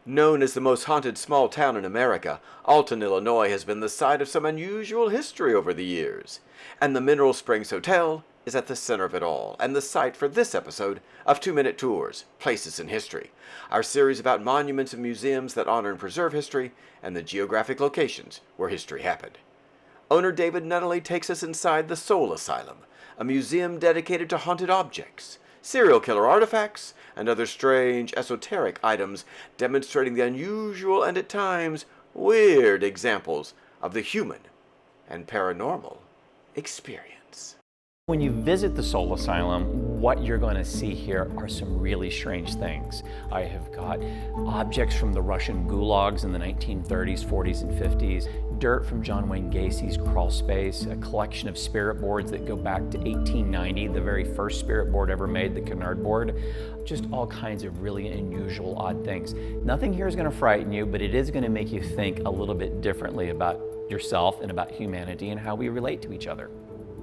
Known as the most haunted small town in America, Alton, Illinois has been the site of some unusual history over the years. And the Mineral Springs Hotel is at the center of it all, and the site for this episode of 2-Minute Tours, Places in History, our series about monuments and museums that honor and preserve history, and the geographic locations where history happened. Owner David Nunnally takes us inside the Soul Asylum, a museum dedicated to haunted objects, serial killer artifacts, and other strange, esoteric items demonstrating the unusual and at times weird examples of the human and paranormal experience. When you visit the Soul Asylum, what you're going to see here are some really strange things. I have got objects from the Russian gulags in the 1930s, 40s, and 50s, dirt from John Wayne Gacy's crawl space, a collection of spirit boards that go back to 1890, the very first spirit board ever made, the Canard board, just all kinds of really unusual, odd things. Nothing here is going to frighten you, but it is going to make you think a little bit differently about yourself and about humanity and how we relate to each other.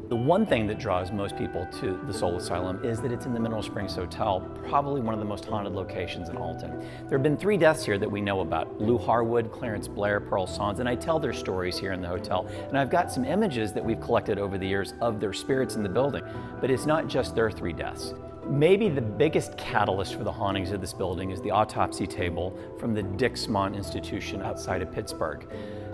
The one thing that draws most people to the Soul Asylum is that it's in the Mineral Springs Hotel, probably one of the most haunted locations in Alton. There have been 3 deaths here that we know about: Lou Harwood, Clarence Blair, Pearl Sands, and I tell their stories here in the hotel. And I've got some images that we've collected over the years of their spirits in the building, but it's not just their 3 deaths. Maybe the biggest catalyst for the hauntings of this building is the autopsy table from the Dixmont Institution outside of Pittsburgh.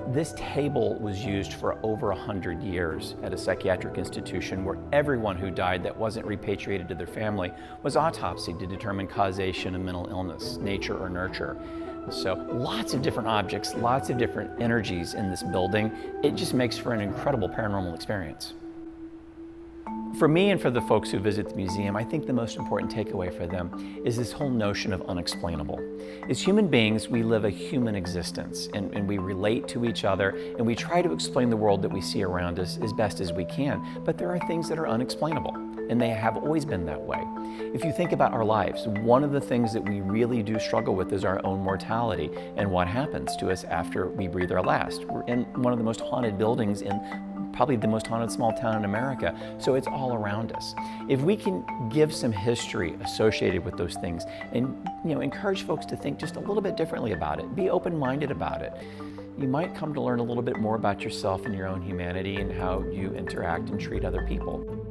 This table was used for over 100 years at a psychiatric institution where everyone who died that wasn't repatriated to their family was autopsied to determine causation of mental illness, nature or nurture. So lots of different objects, lots of different energies in this building. It just makes for an incredible paranormal experience. For me and for the folks who visit the museum, I think the most important takeaway for them is this whole notion of unexplainable. As human beings, we live a human existence and we relate to each other and we try to explain the world that we see around us as best as we can, but there are things that are unexplainable and they have always been that way. If you think about our lives, one of the things that we really do struggle with is our own mortality and what happens to us after we breathe our last. We're in one of the most haunted buildings in probably the most haunted small town in America, so it's all around us. If we can give some history associated with those things and encourage folks to think just a little bit differently about it, be open-minded about it, you might come to learn a little bit more about yourself and your own humanity and how you interact and treat other people.